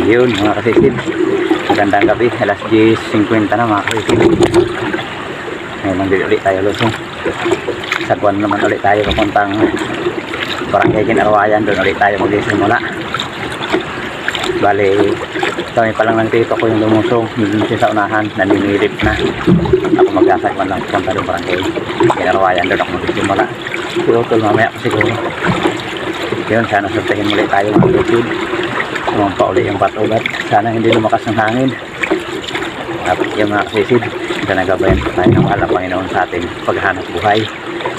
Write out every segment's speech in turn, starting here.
Yun mga kasisid, magandang gabi, alas 10:50 na mga kasisid. Ngayon nandito ulit tayo lusong. Sagwan naman ulit tayo papuntang Barangay Ginarwayan, doon ulit tayo magsisimula. Bali, kami pa lang ng tito ko yung lumusong, hindi siya sa unahan, naninilip na. Ako magsasagwan lang papunta doon Barangay Ginarwayan, doon ako magsisimula. Tutol mamaya pa siguro. Yun, sana surtahin ulit tayo mga kasisid. Sumampa ulit yung patugat, sana hindi lumakas ng hangin. At yung mga kasisid, nagabayan po tayo ng mahal na Panginoon sa ating paghahanap buhay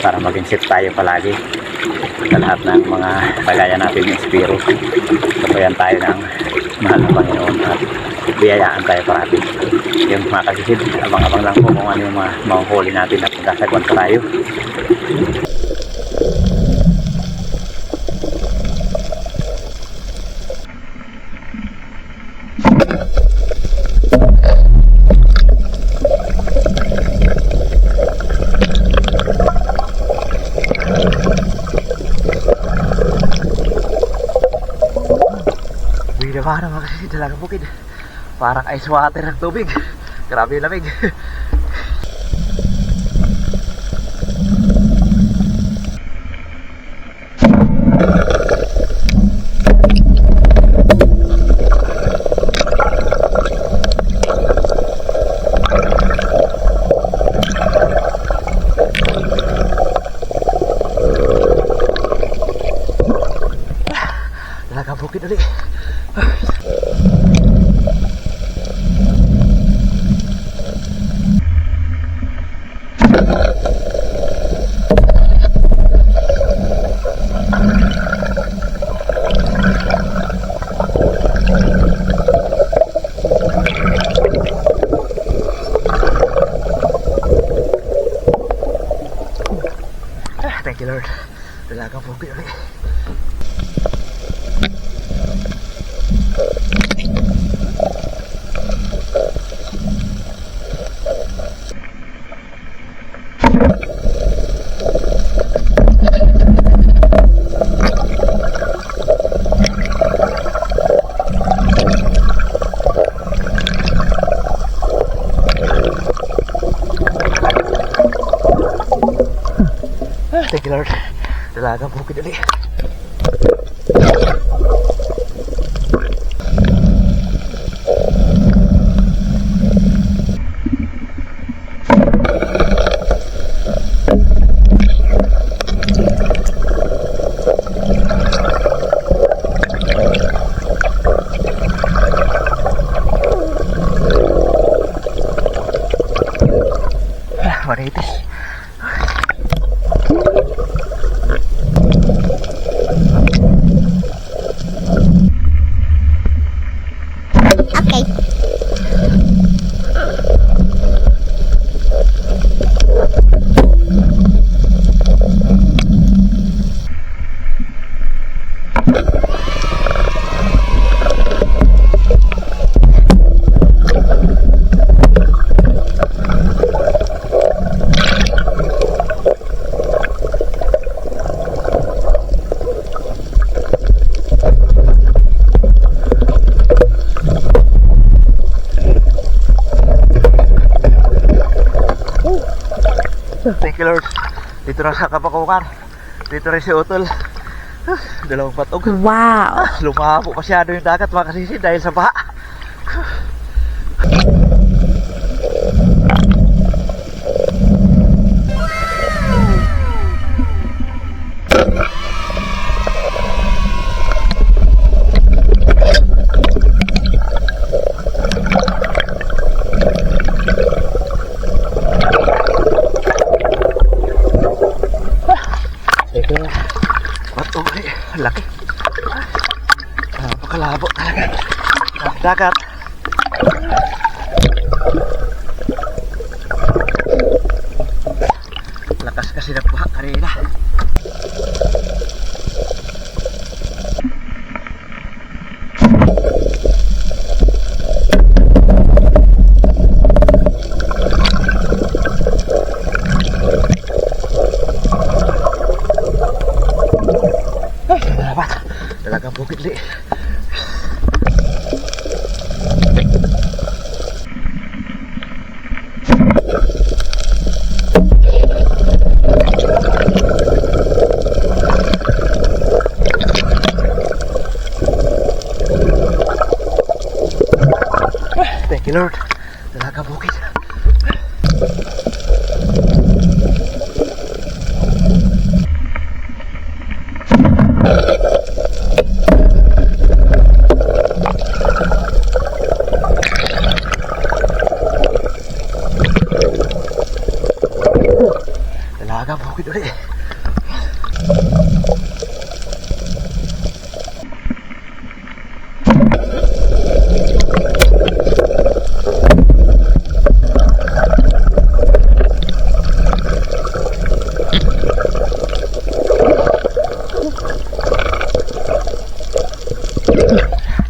para maging safe tayo palagi sa lahat ng mga kagaya natin ng espiro. Gabayan tayo ng mahal na Panginoon at biyayaan tayo parati. Yung mga kasisid, abang-abang lang po kung ano yung mga mahuhuli natin at magkasagwan pa tayo. Para mga kasi talagang bukid, parang ice water ng tubig. Grabe yung lamig. Talagang bukid ulit. Thank you Lord. Talagang bukid ulit. Thank you Lord. Talagang bukid ulit. Manitis. Thank you Lord. Dito na sa Kapakukan. Dito rin si Utol. Dalawang patog. Wow. Lumabo masyado yung dagat mga kasisid dahil sa baha. Patog eh, laki. Napakalabo talaga ng dagat. Lakas kasi ng buha kanina. Talagang bukid li. you Lord. Dalaga bukid. Dalaga bukid ulit.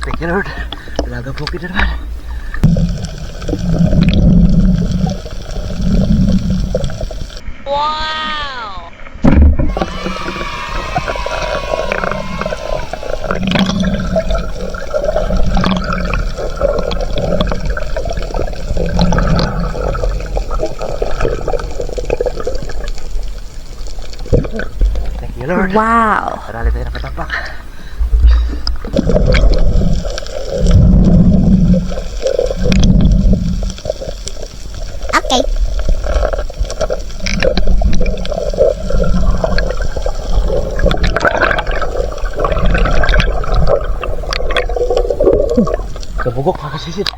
Thank you Lord. Dalaga bukid na naman. Wow! Thank you Lord. Wow! Marali tayo na patampak. Okay. Nabugok mga kasisid.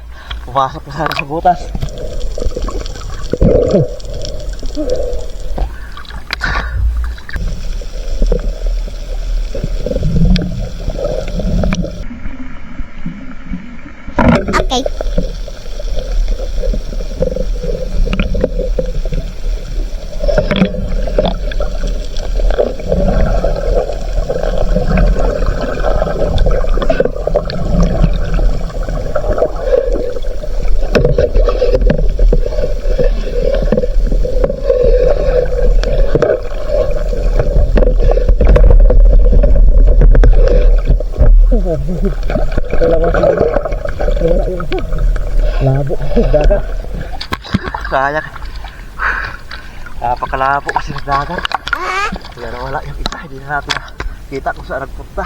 Pumasok na sana sa butas. Okay. Labo dagat. Sayang. Napakalabo kasi ng dagat. Kaya wala yung isa. Hindi na natin kita kung saan nagpunta.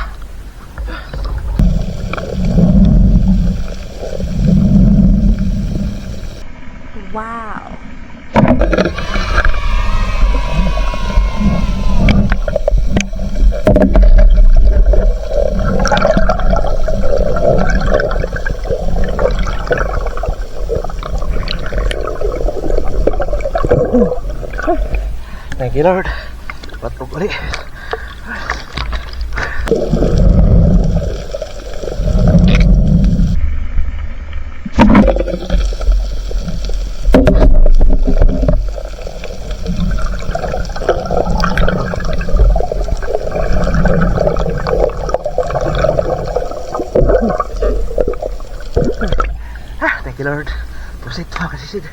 Wow! Thank you Lord. Patog ulit. Thank you Lord. Proceed mga kasisid.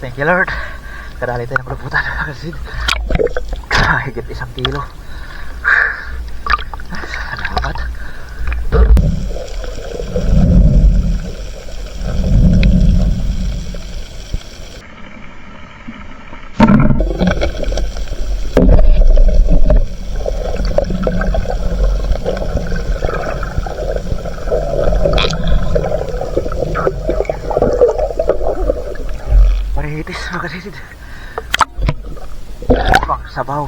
Thank you Lord. Kadali tayo ng puluputan mga kasisid. Higit 1 kilo. Salamat. Marihitis mga kasisid. Pang sabaw.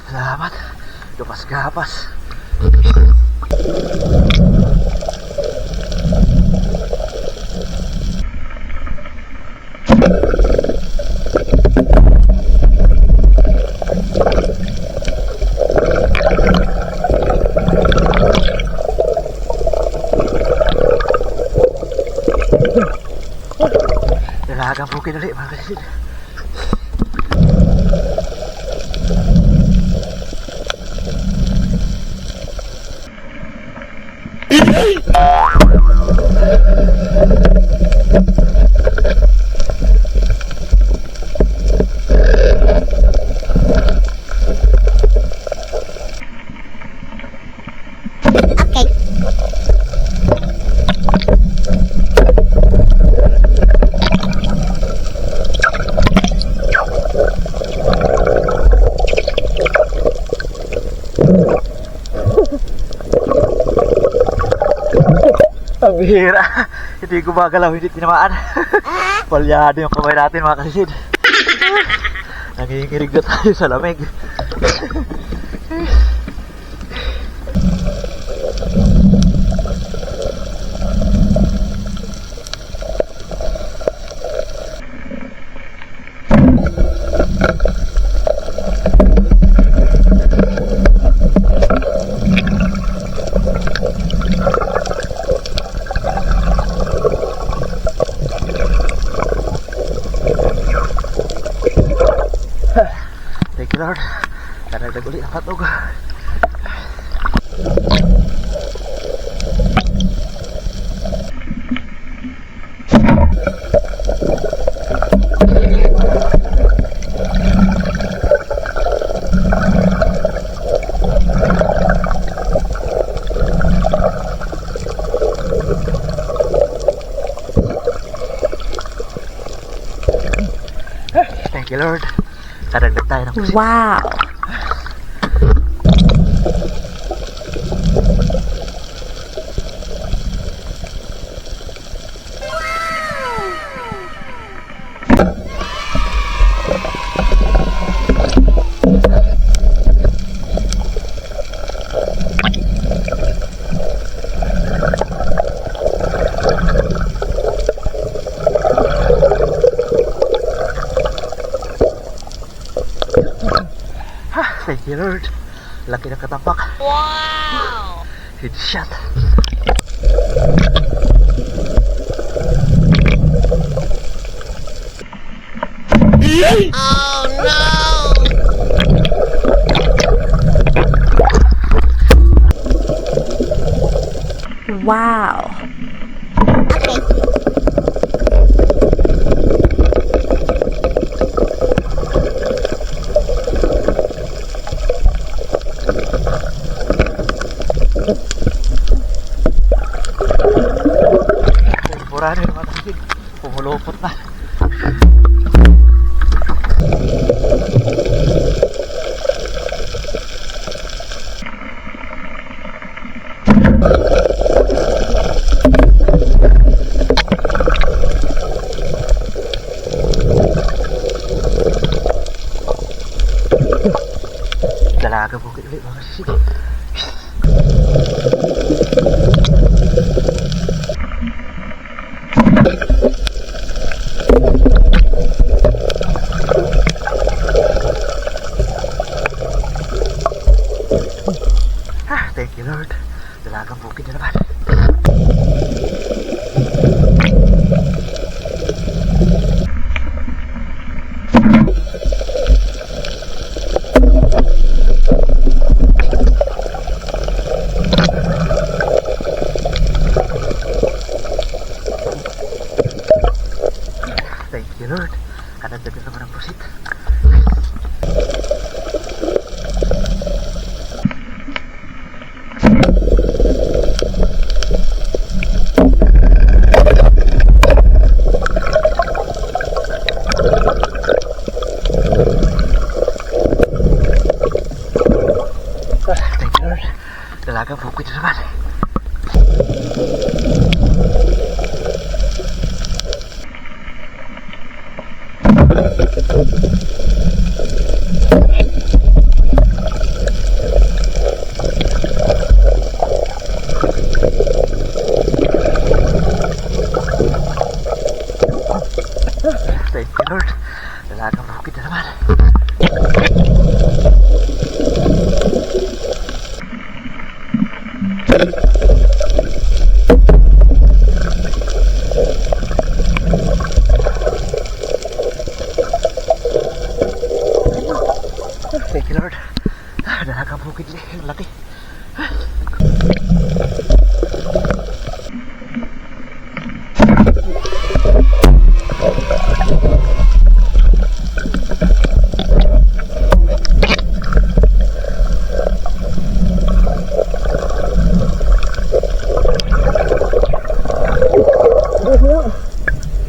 Salamat. Gapas-gapas. bukid ulit mga kalisid. Okay. Ang bihira. Hindi gumagalaw, hindi tinamaan. Palyado yung kamay natin mga kalisid. Nangingirig na tayo sa lamig. Thank you Lord. Karagdag ulit ang katog. Thank you Lord. Karagdag tayo ng pusit. Wow. Thank you Lord. Laki ng katampak. Wow. Headshot. Oh no. Wow. Purpurano yung mga kalisid. Pumulupot na. Dalaga bukid ulit mga kalisid. Thank you Lord. Dalagang bukid na naman. Thank you Lord. Karagdag na naman ang pusit. Thank you Lord. Dalagang bukid na naman. Thank you Lord. Dalagang bukid na naman. Thank you, Lord. Nakakabukid li. Ang laki.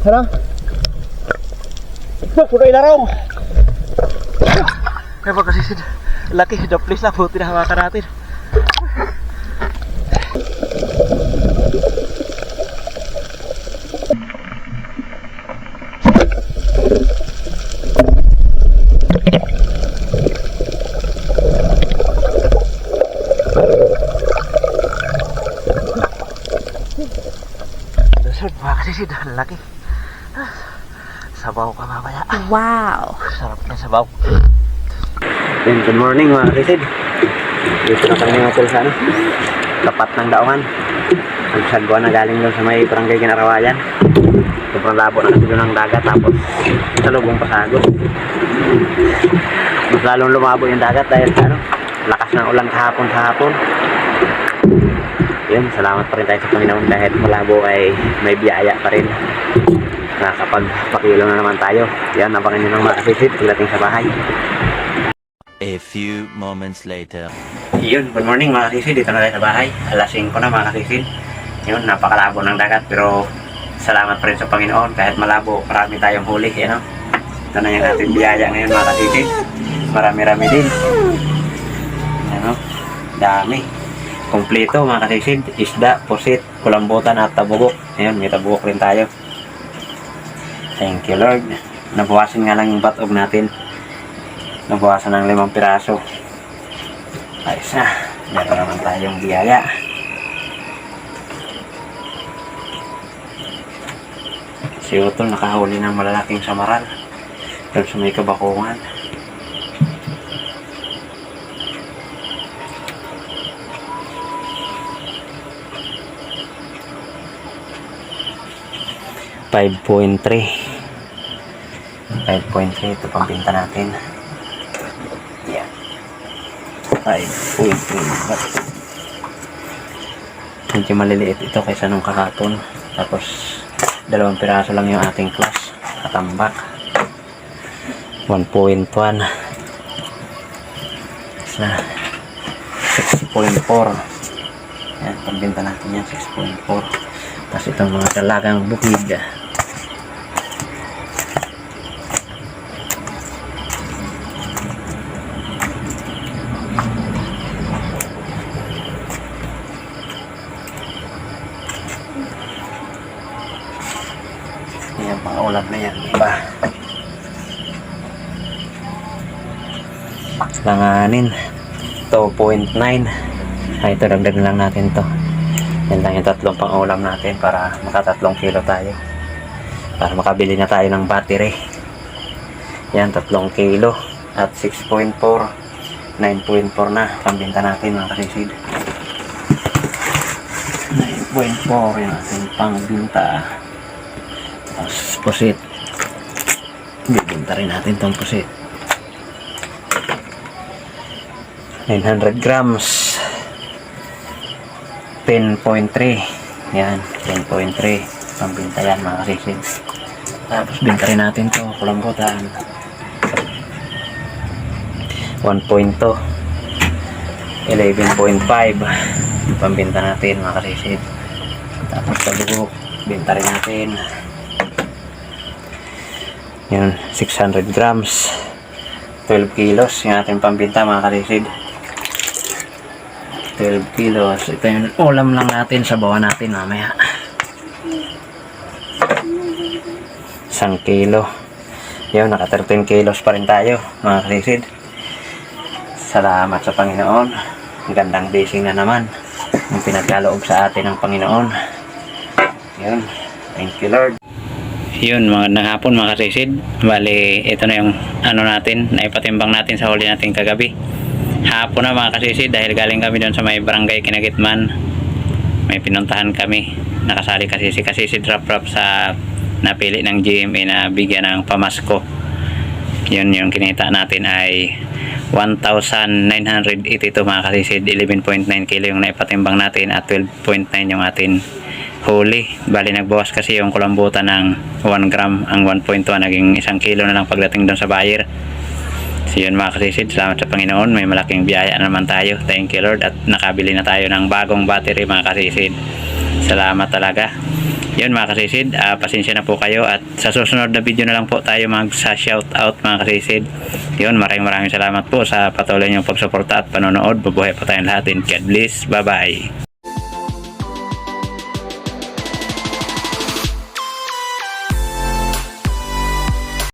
Ano? Puno ilarong. Kaya ba kasi laki, the place na buti na hawakan natin. Lusod, mga kasisid, ang laki. Sabaw ka mamaya. Wow. Sarap na sabaw. Then, good morning mga katisid. Dito na kami mga sa ano, tapat ng daungan. Ang sagwa na galing doon sa may barangay Ginarawayan. Sobrang labo na kasi doon ng dagat, tapos sa lubong pasagos. Mas lalong lumabo yung dagat dahil sa ano, lakas ng ulan kahapon. Yun, salamat pa rin tayo sa Panginoon dahil malabo ay may biyaya pa rin. Nakakapagpakilo na naman tayo. Yan, abangan nyo ng mga katisid pagdating sa bahay. A few moments later. Yun, good morning mga katisid. Dito na tayo sa bahay. Alas 5 na mga katisid. Yun, napakalabo ng dagat pero salamat pa rin sa Panginoon kahit malabo, marami tayong huli. Yan, no? Ito na yung ating biyaya ngayon mga katisid. Marami-rami din. Yan, no? Dami. Kompleto mga katisid. Isda, pusit, kulambutan at tabugok. Ayun, may tabugok rin tayo. Thank you, Lord. Nabawasan nga lang yung batog natin. Nabawasan ng 5 piraso. Ayos na. Meron naman tayong biyaya. Si Utol nakahuli ng malalaking samaral. Doon sa may kabakungan. $5.3 ito pambinta natin. Yan. 5.3 medyo maliliit ito kaysa nung kahapon. Tapos 2 piraso lang yung ating class katambak. 1.1 na 6.4. yan, pambinta natin yan 6.4. tapos itong mga talagang bukid yan, pang-ulam na yan iba. Langanin 2.9. Ito dagdag lang natin to. Yan lang yung 3 pang-ulam natin para maka 3 kilo tayo, para makabili na tayo ng battery. Yan, 3 kilo at 6.4 9.4 na pambinta natin mga kasisid. 9.4 yung ating pangbinta. Tapos pusit, bibinta rin natin tong pusit. 900 grams 10.3. yan, 10.3 pambinta yan mga kasisid. Tapos binta rin natin to kulambutan 1.2 11.5 pambinta natin mga kasisid. Tapos tabugok binta rin natin yan, 600 grams 12 kilos yung ating pambinta mga kasisid. 12 kilos. Ito yung ulam lang natin, sabawan natin mamaya. 1 kilo. Yun, naka 13 kilos pa rin tayo mga kasisid. Salamat sa Panginoon. Ang gandang blessing na naman yung pinagkaloob sa atin ng Panginoon. Yun, thank you Lord. Yun, magandang hapon mga kasisid. Bali, ito na yung ano natin, naipatimbang natin sa huli natin kagabi. Hapon na mga kasisid dahil galing kami doon sa may barangay Kinagitman. May pinuntahan kami. Nakasali kasi si Kasisid Rap sa napili ng GMA na bigyan ng pamasko. Yun yung kinita natin ay 1,982 mga kasisid. 11.9 kilo yung naipatimbang natin at 12.9 yung atin huli. Bali nagbawas kasi yung kulambutan ng 1 gram. Ang 1.1 naging 1 kilo na lang pagdating doon sa buyer. So yun mga kasisid, salamat sa Panginoon, may malaking biyaya naman tayo. Thank you Lord, at nakabili na tayo ng bagong battery mga kasisid. Salamat talaga. Yun mga kasisid, pasensya na po kayo, at sa susunod na video na lang po tayo magsa shout out mga kasisid. Yun, maraming salamat po sa patuloy niyong pagsuporta at panonood. Mabuhay po tayong lahat, and God bless. Bye bye.